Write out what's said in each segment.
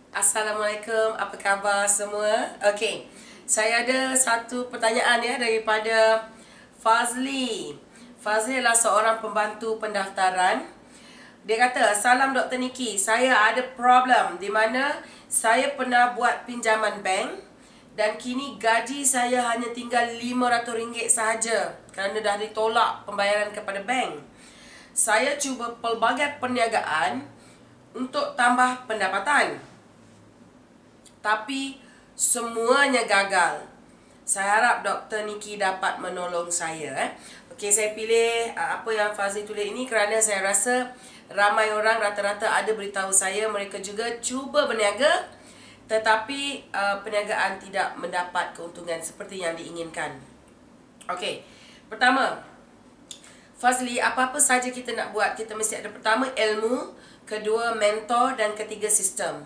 Assalamualaikum, apa khabar semua? Okey, saya ada satu pertanyaan daripada Fazli. Fazli adalah seorang pembantu pendaftaran. Dia kata, "Salam Dr. Niki, saya ada problem di mana saya pernah buat pinjaman bank dan kini gaji saya hanya tinggal RM500 sahaja kerana dah ditolak pembayaran kepada bank. Saya cuba pelbagai perniagaan untuk tambah pendapatan, tapi semuanya gagal. Saya harap Dr. Niki dapat menolong saya. Okey, saya pilih apa yang Fazli tulis ini kerana saya rasa ramai orang rata-rata ada beritahu saya mereka juga cuba berniaga tetapi perniagaan tidak mendapat keuntungan seperti yang diinginkan. Okey, pertama, Fazli, apa-apa saja kita nak buat, kita mesti ada pertama ilmu, kedua mentor dan ketiga sistem.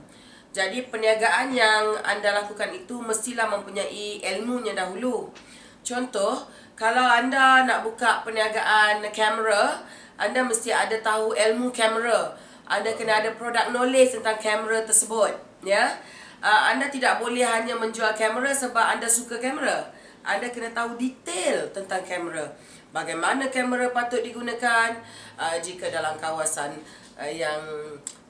Jadi perniagaan yang anda lakukan itu mestilah mempunyai ilmunya dahulu. Contoh, kalau anda nak buka perniagaan kamera, anda mesti ada tahu ilmu kamera. Anda kena ada product knowledge tentang kamera tersebut, ya. Anda tidak boleh hanya menjual kamera sebab anda suka kamera. Anda kena tahu detail tentang kamera. Bagaimana kamera patut digunakan jika dalam kawasan yang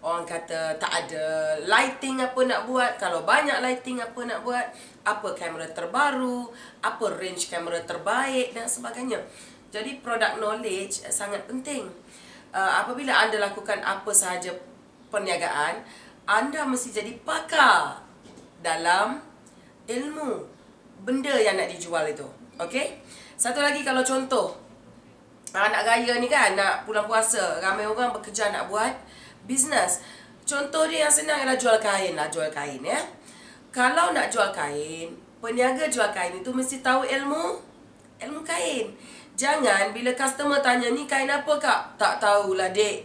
orang kata tak ada lighting, apa nak buat. Kalau banyak lighting, apa nak buat. Apa kamera terbaru, apa range kamera terbaik dan sebagainya. Jadi product knowledge sangat penting. Apabila anda lakukan apa sahaja perniagaan, anda mesti jadi pakar dalam ilmu benda yang nak dijual itu. Okey? Satu lagi, kalau contoh nak raya ni kan, nak bulan puasa, ramai orang bekerja nak buat bisnes. Contoh dia yang senang ialah jual kain lah, jual kain ya. Kalau nak jual kain, peniaga jual kain itu mesti tahu ilmu kain. Jangan bila customer tanya, "Ni kain apa kak?" "Tak tahulah dek."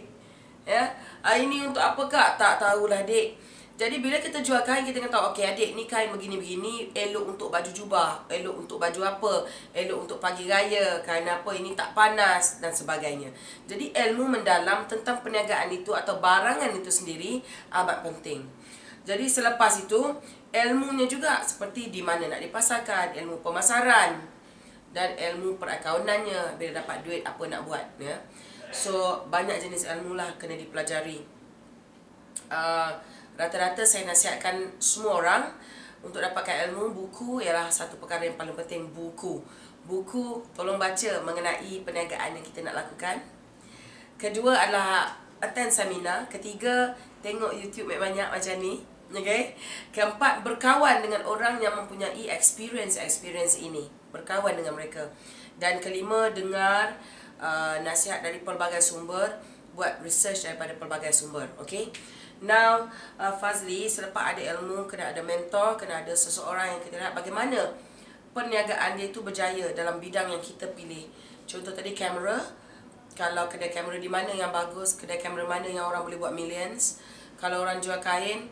Ya. "Ini untuk apa kak?" "Tak tahulah dek." Jadi bila kita jual kain, kita kena tahu, okey adik, ni kain begini-begini, elok untuk baju jubah, elok untuk baju apa, elok untuk pagi raya, kain apa, ini tak panas dan sebagainya. Jadi ilmu mendalam tentang perniagaan itu atau barangan itu sendiri amat penting. Jadi selepas itu, ilmunya juga seperti di mana nak dipasarkan, ilmu pemasaran dan ilmu perakaunannya, bila dapat duit apa nak buat, ya. So banyak jenis ilmu lah kena dipelajari. Rata-rata saya nasihatkan semua orang untuk dapatkan ilmu. Buku ialah satu perkara yang paling penting. Buku tolong baca mengenai perniagaan yang kita nak lakukan. Kedua adalah attend seminar. Ketiga, tengok YouTube banyak macam ni. Okay? Keempat, berkawan dengan orang yang mempunyai experience ini. Berkawan dengan mereka. Dan kelima, dengar nasihat dari pelbagai sumber. Buat research daripada pelbagai sumber. Okay? Now, Fazli, selepas ada ilmu, kena ada mentor, kena ada seseorang yang kita lihat bagaimana perniagaan dia itu berjaya dalam bidang yang kita pilih. Contoh tadi kamera. Kalau kedai kamera di mana yang bagus, kedai kamera mana yang orang boleh buat millions. Kalau orang jual kain,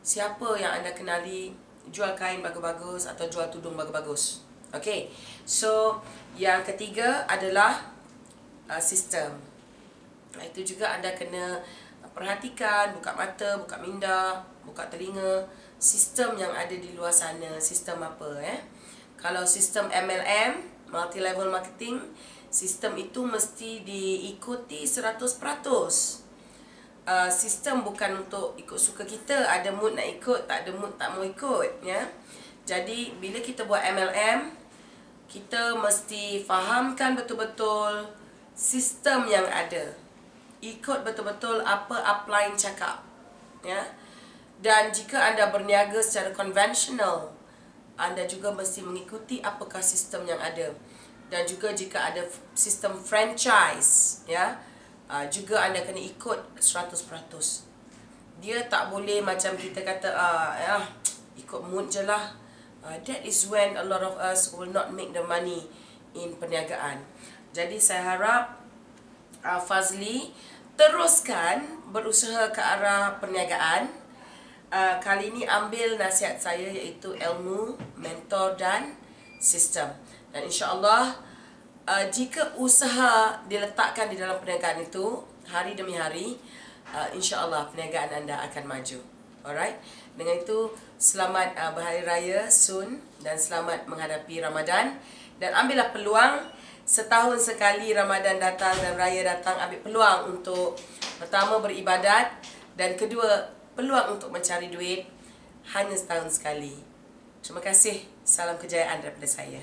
siapa yang anda kenali jual kain bagus-bagus atau jual tudung bagus-bagus. Okay. So, yang ketiga adalah sistem. Itu juga anda kena perhatikan, buka mata, buka minda, buka telinga, sistem yang ada di luar sana. Sistem apa Kalau sistem MLM, multi level marketing, sistem itu mesti diikuti 100%. Sistem bukan untuk ikut suka kita, ada mood nak ikut, tak ada mood tak mau ikut, ya. Jadi bila kita buat MLM, kita mesti fahamkan betul-betul sistem yang ada. Ikut betul-betul apa upline cakap, ya. Dan jika anda berniaga secara konvensional, anda juga mesti mengikuti apakah sistem yang ada. Dan juga jika ada sistem franchise, ya, juga anda kena ikut 100%. Dia tak boleh macam kita kata ikut mood je lah. That is when a lot of us will not make the money in perniagaan. Jadi saya harap Fazli teruskan berusaha ke arah perniagaan. Kali ini ambil nasihat saya, iaitu ilmu, mentor dan sistem. Dan insya-Allah jika usaha diletakkan di dalam perniagaan itu hari demi hari, insya-Allah perniagaan anda akan maju. Alright. Dengan itu, selamat berhari raya soon dan selamat menghadapi Ramadan. Dan ambillah peluang, setahun sekali Ramadan datang dan raya datang, ambil peluang untuk pertama beribadat dan kedua peluang untuk mencari duit, hanya setahun sekali. Terima kasih. Salam kejayaan daripada saya.